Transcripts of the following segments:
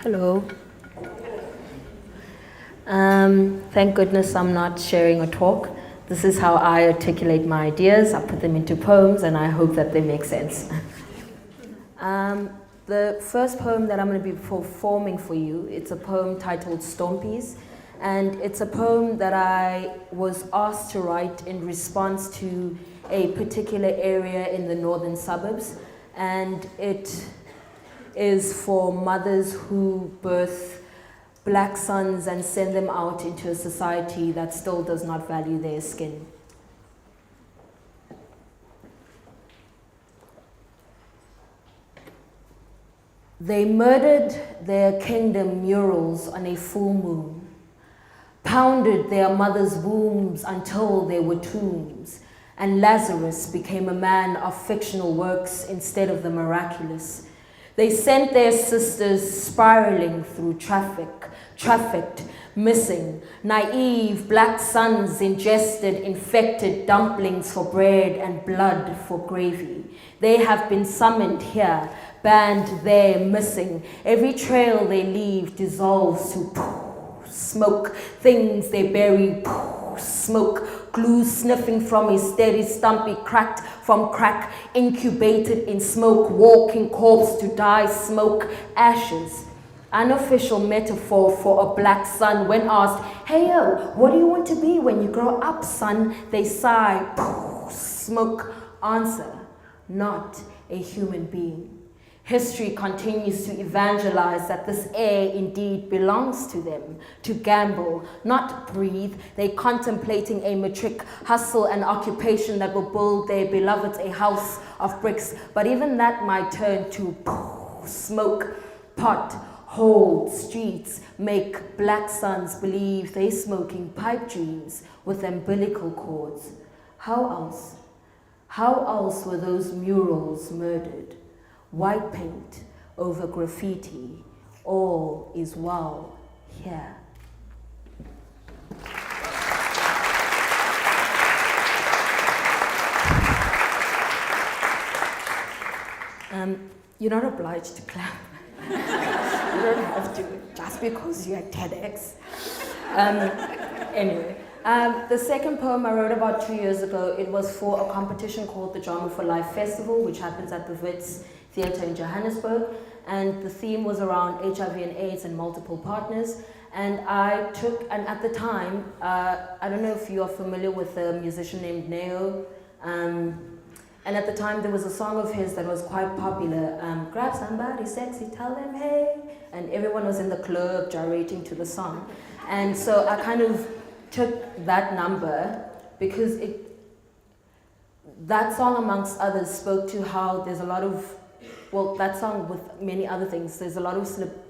Hello. Thank goodness I'm not sharing a talk. This is how I articulate my ideas. I put them into poems and I hope that they make sense. The first poem that I'm going to be performing for you, it's a poem titled Stompies. And it's a poem that I was asked to write in response to a particular area in the northern suburbs. And it is for mothers who birth black sons and send them out into a society that still does not value their skin. They murdered their kingdom murals on a full moon, pounded their mothers' wombs until they were tombs, and Lazarus became a man of fictional works instead of the miraculous. They sent their sisters spiraling through trafficked, missing, naive black sons ingested infected dumplings for bread and blood for gravy. They have been summoned here, banned there, missing. Every trail they leave dissolves to smoke. Things they bury, smoke. Glue sniffing from a steady stumpy, cracked from crack, incubated in smoke, walking corpse to die, smoke, ashes. Unofficial metaphor for a black son. When asked, hey yo, what do you want to be when you grow up, son? They sigh, smoke, answer, not a human being. History continues to evangelize that this air indeed belongs to them, to gamble, not breathe. They contemplating a matric hustle and occupation that will build their beloveds a house of bricks. But even that might turn to smoke, pot, hold, streets, make black sons believe they smoking pipe dreams with umbilical cords. How else? How else were those murals murdered? White paint over graffiti, all is well here. You're not obliged to clap. You don't have to, just because you're at TEDx. Anyway, the second poem I wrote about 2 years ago, it was for a competition called the Drama for Life Festival, which happens at the Wits Theatre in Johannesburg, and the theme was around HIV and AIDS and multiple partners. And at the time, I don't know if you are familiar with a musician named Neo, and at the time there was a song of his that was quite popular, grab somebody sexy, tell them hey, and everyone was in the club gyrating to the song. And so I kind of took that number because that song amongst others spoke to how there's a lot of, well, that song with many other things, there's a lot of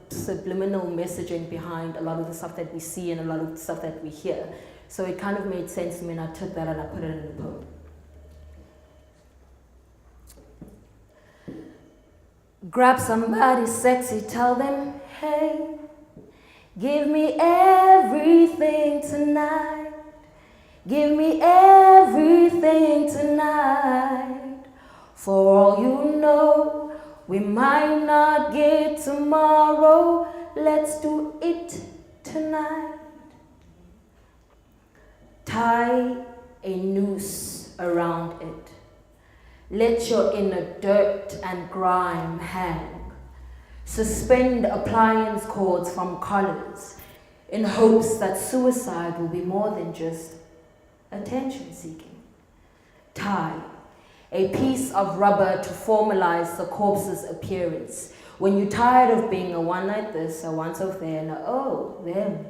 subliminal messaging behind a lot of the stuff that we see and a lot of the stuff that we hear. So it kind of made sense to me, and I took that and I put it in the poem. Grab somebody sexy, tell them, hey, give me everything tonight. Give me everything tonight. For all you know, we might not get tomorrow. Let's do it tonight. Tie a noose around it. Let your inner dirt and grime hang. Suspend appliance cords from collars in hopes that suicide will be more than just attention seeking. Tie a piece of rubber to formalize the corpse's appearance. When you're tired of being a one night this, a once off there, and a oh, them.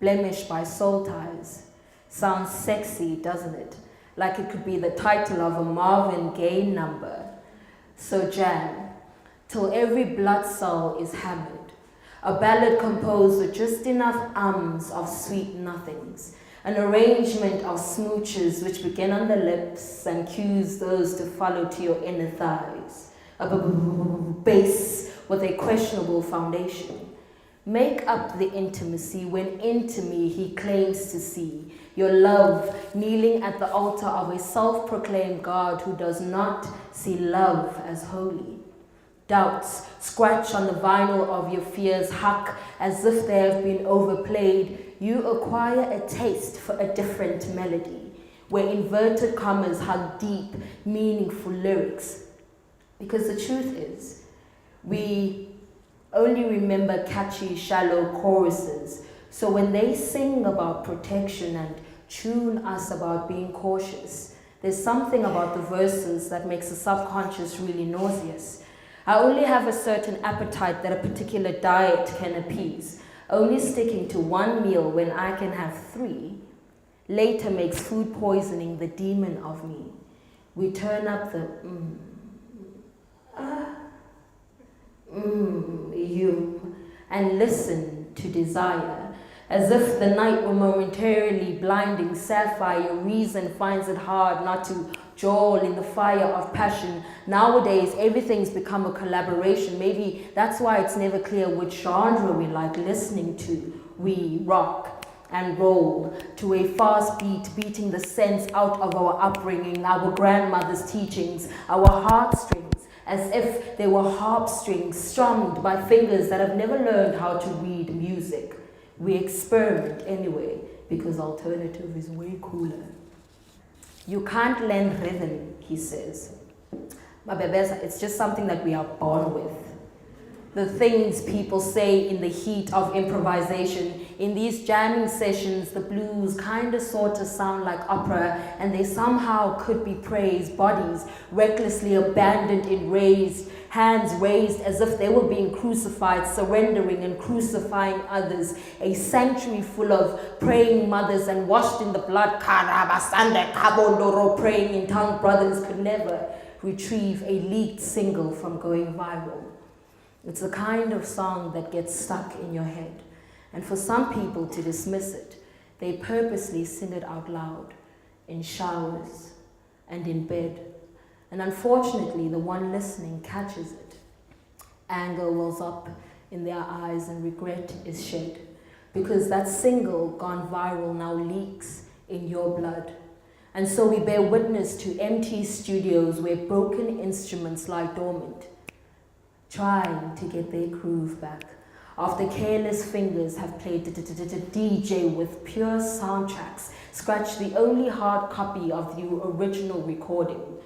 Blemished by soul ties. Sounds sexy, doesn't it? Like it could be the title of a Marvin Gaye number. So jam, till every blood cell is hammered. A ballad composed with just enough ums of sweet nothings. An arrangement of smooches which begin on the lips and cues those to follow to your inner thighs. A base with a questionable foundation. Make up the intimacy when into me he claims to see. Your love kneeling at the altar of a self-proclaimed God who does not see love as holy. Doubts scratch on the vinyl of your fears, hack as if they have been overplayed. You acquire a taste for a different melody, where inverted commas hug deep, meaningful lyrics. Because the truth is, we only remember catchy, shallow choruses. So when they sing about protection and tune us about being cautious, there's something about the verses that makes the subconscious really nauseous. I only have a certain appetite that a particular diet can appease. Only sticking to one meal when I can have 3 later makes food poisoning the demon of me. We turn up the and listen to desire. As if the night were momentarily blinding sapphire, reason finds it hard not to jowl in the fire of passion. Nowadays, everything's become a collaboration. Maybe that's why it's never clear which genre we like listening to. We rock and roll to a fast beat, beating the sense out of our upbringing, our grandmother's teachings, our heartstrings, as if they were harp strings strummed by fingers that have never learned how to read music. We experiment anyway, because alternative is way cooler. You can't lend rhythm, he says. Mabebeza, it's just something that we are born with. The things people say in the heat of improvisation. In these jamming sessions, the blues kinda sorta sound like opera, and they somehow could be praised. Bodies recklessly abandoned in raised, hands raised as if they were being crucified, surrendering and crucifying others. A sanctuary full of praying mothers and washed in the blood, Karabasande Kabondoro, praying in tongue brothers could never retrieve a leaked single from going viral. It's the kind of song that gets stuck in your head. And for some people to dismiss it, they purposely sing it out loud, in showers and in bed. And unfortunately, the one listening catches it. Anger wells up in their eyes and regret is shed, because that single gone viral now leaks in your blood. And so we bear witness to empty studios where broken instruments lie dormant, trying to get their groove back, after careless fingers have played DJ with pure soundtracks, scratched the only hard copy of the original recording.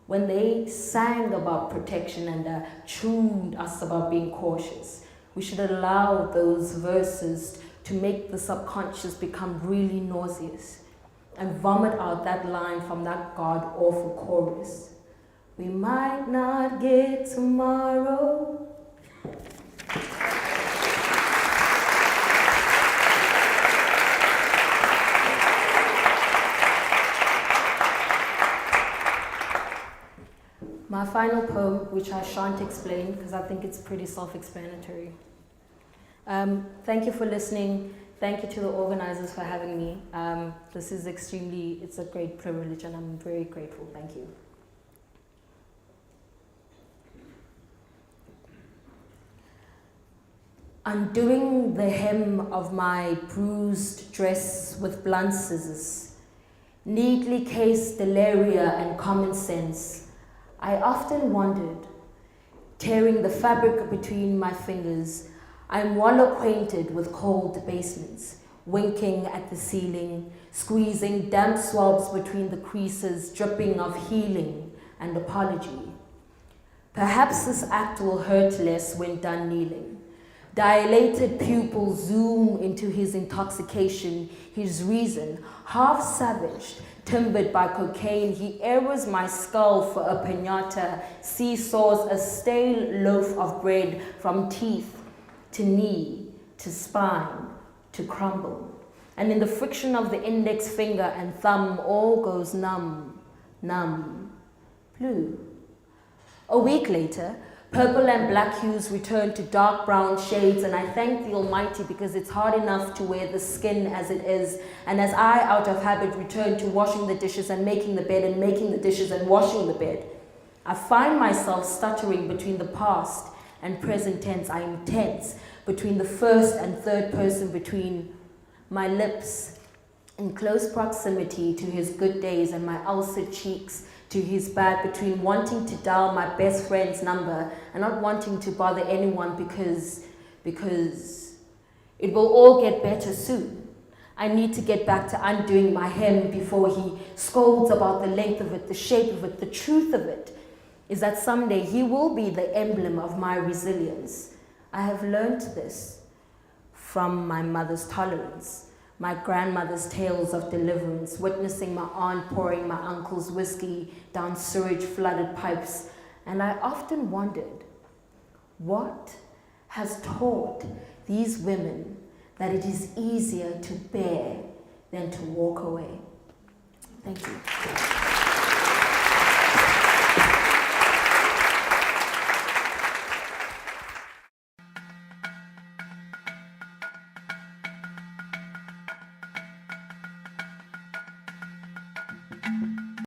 When they sang about protection and tuned us about being cautious, we should allow those verses to make the subconscious become really nauseous and vomit out that line from that god-awful chorus. We might not get tomorrow. My final poem, which I shan't explain because I think it's pretty self-explanatory. Thank you for listening. Thank you to the organizers for having me. This is it's a great privilege and I'm very grateful. Thank you. Undoing the hem of my bruised dress with blunt scissors, neatly cased delaria and common sense, I often wondered, tearing the fabric between my fingers, I'm well acquainted with cold basements, winking at the ceiling, squeezing damp swabs between the creases, dripping of healing and apology. Perhaps this act will hurt less when done kneeling. Dilated pupils zoom into his intoxication, his reason, half savaged, timbered by cocaine. He arrows my skull for a piñata, seesaws a stale loaf of bread from teeth to knee to spine to crumble. And in the friction of the index finger and thumb, all goes numb, numb, blue. A week later, purple and black hues return to dark brown shades, and I thank the Almighty because it's hard enough to wear the skin as it is. And as I, out of habit, return to washing the dishes and making the bed and making the dishes and washing the bed, I find myself stuttering between the past and present tense. I am tense between the first and third person, between my lips in close proximity to his good days and my ulcered cheeks to his bed between wanting to dial my best friend's number and not wanting to bother anyone because it will all get better soon. I need to get back to undoing my hem before he scolds about the length of it, the shape of it. The truth of it is that someday he will be the emblem of my resilience. I have learned this from my mother's tolerance, my grandmother's tales of deliverance, witnessing my aunt pouring my uncle's whiskey down sewage-flooded pipes. And I often wondered, what has taught these women that it is easier to bear than to walk away? Thank you.